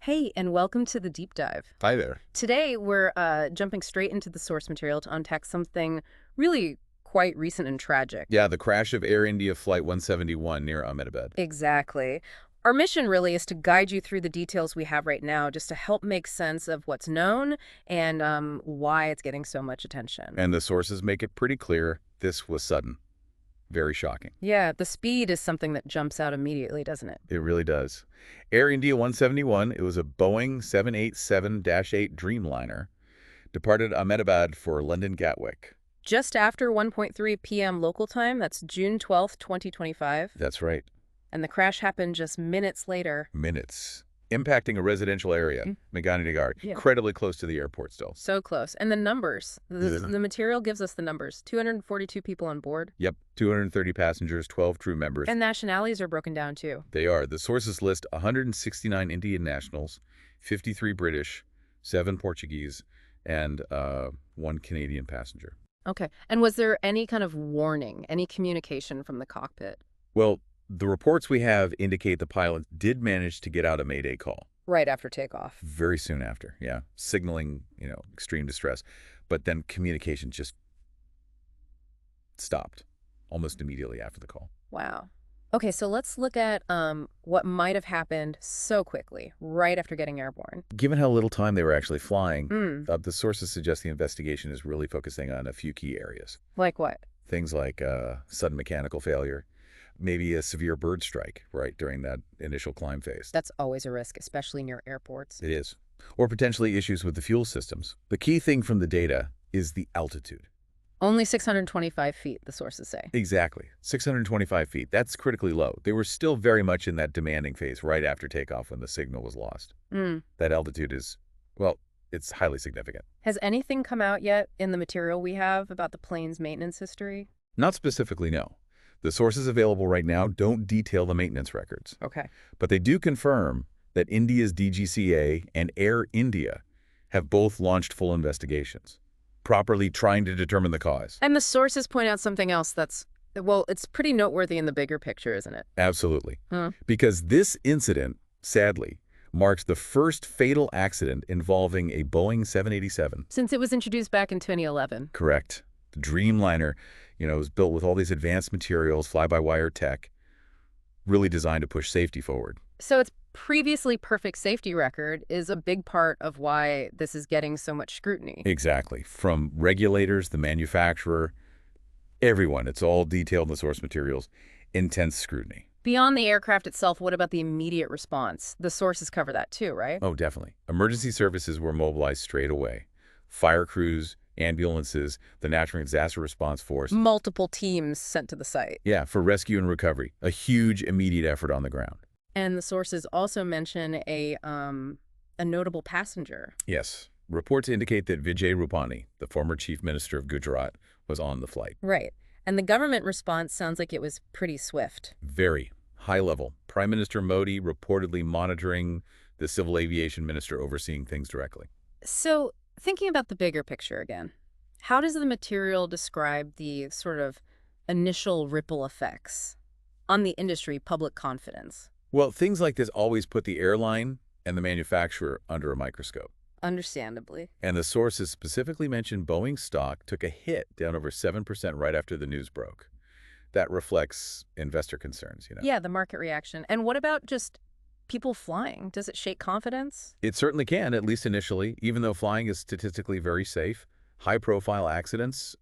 Hey, and welcome to the deep dive. Hi there. Today, we're jumping straight into the source material to unpack something really quite recent and tragic. Yeah, the crash of Air India Flight 171 near Ahmedabad. Exactly. Our mission really is to guide you through the details we have right now, just to help make sense of what's known and why it's getting so much attention. And the sources make it pretty clear this was sudden. Very shocking. Yeah, the speed is something that jumps out immediately, doesn't it? It really does. Air India 171, it was a Boeing 787-8 Dreamliner, departed Ahmedabad for London Gatwick. Just after 1:3 p.m. local time, that's June 12th, 2025, That's right. and the crash happened just minutes later. Minutes. Impacting a residential area, Meghaninagar, Yeah. incredibly close to the airport still. So close. And the numbers. Yeah. The material gives us the numbers. 242 people on board. Yep, 230 passengers, 12 crew members. And nationalities are broken down, too. They are. The sources list 169 Indian nationals, 53 British, 7 Portuguese, and 1 Canadian passenger. Okay. And was there any kind of warning, any communication from the cockpit? Well, the reports we have indicate the pilot did manage to get out a Mayday call Right after takeoff. very soon after, yeah, signaling, extreme distress. But then communication just stopped almost immediately after the call. Wow. Okay, so let's look at what might have happened so quickly, right after getting airborne. Given how little time they were actually flying, Mm. the sources suggest the investigation is really focusing on a few key areas. Like what? Things like sudden mechanical failure, maybe a severe bird strike, right, during that initial climb phase. That's always a risk, especially near airports. It is. Or potentially issues with the fuel systems. The key thing from the data is the altitude. Only 625 feet, the sources say. Exactly. 625 feet. That's critically low. They were still very much in that demanding phase right after takeoff when the signal was lost. Mm. That altitude is, well, it's highly significant. Has anything come out yet in the material we have about the plane's maintenance history? Not specifically, no. The sources available right now don't detail the maintenance records. Okay. But they do confirm that India's DGCA and Air India have both launched full investigations, properly trying to determine the cause. And the sources point out something else that's, well, it's pretty noteworthy in the bigger picture, isn't it? Absolutely. Huh. Because this incident, sadly, marks the first fatal accident involving a Boeing 787. Since it was introduced back in 2011. Correct. The Dreamliner, was built with all these advanced materials, fly-by-wire tech, really designed to push safety forward. So its previously perfect safety record is a big part of why this is getting so much scrutiny. Exactly. From regulators, the manufacturer, everyone. It's all detailed in the source materials. Intense scrutiny. Beyond the aircraft itself, what about the immediate response? The sources cover that too, right? Oh, definitely. Emergency services were mobilized straight away. Fire crews, ambulances, the Natural Disaster Response Force. Multiple teams sent to the site. Yeah, for rescue and recovery. A huge immediate effort on the ground. And the sources also mention a notable passenger. Yes. Reports indicate that Vijay Rupani, the former chief minister of Gujarat, was on the flight. Right. And the government response sounds like it was pretty swift. Very high level. Prime Minister Modi reportedly monitoring, the civil aviation minister overseeing things directly. So, thinking about the bigger picture again, how does the material describe the sort of initial ripple effects on the industry, public confidence? Well, things like this always put the airline and the manufacturer under a microscope. Understandably. And the sources specifically mentioned Boeing stock took a hit down over 7% right after the news broke. That reflects investor concerns, Yeah, the market reaction. And what about just people flying? Does it shake confidence? It certainly can, at least initially, even though flying is statistically very safe. High-profile accidents,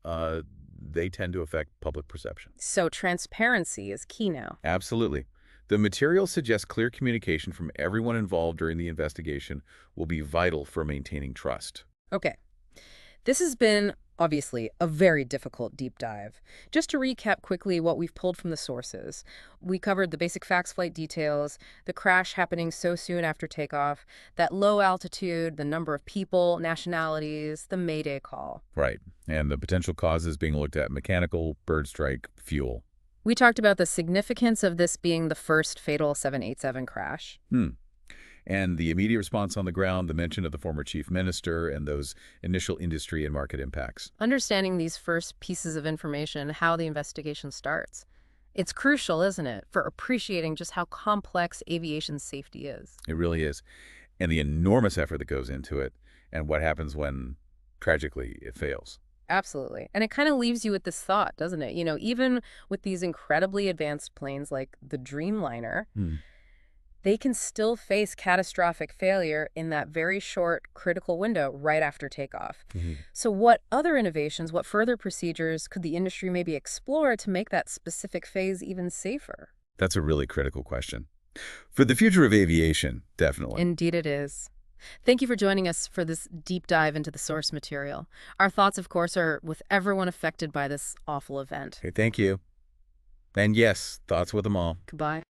they tend to affect public perception. So transparency is key now. Absolutely. The material suggests clear communication from everyone involved during the investigation will be vital for maintaining trust. Okay. This has been, obviously, a very difficult deep dive. Just to recap quickly what we've pulled from the sources. We covered the basic facts, flight details, the crash happening so soon after takeoff, that low altitude, the number of people, nationalities, the Mayday call. Right. And the potential causes being looked at: mechanical, bird strike, fuel. We talked about the significance of this being the first fatal 787 crash. And the immediate response on the ground, the mention of the former chief minister, and those initial industry and market impacts. Understanding these first pieces of information, how the investigation starts. It's crucial, isn't it, for appreciating just how complex aviation safety is. It really is. and the enormous effort that goes into it, and what happens when, tragically, it fails. Absolutely. And it kind of leaves you with this thought, doesn't it? Even with these incredibly advanced planes like the Dreamliner, Hmm. they can still face catastrophic failure in that very short, critical window right after takeoff. Mhm. So what other innovations, what further procedures could the industry maybe explore to make that specific phase even safer? That's a really critical question. For the future of aviation, definitely. Indeed it is. Thank you for joining us for this deep dive into the source material. Our thoughts, of course, are with everyone affected by this awful event. Okay, thank you. And yes, thoughts with them all. Goodbye.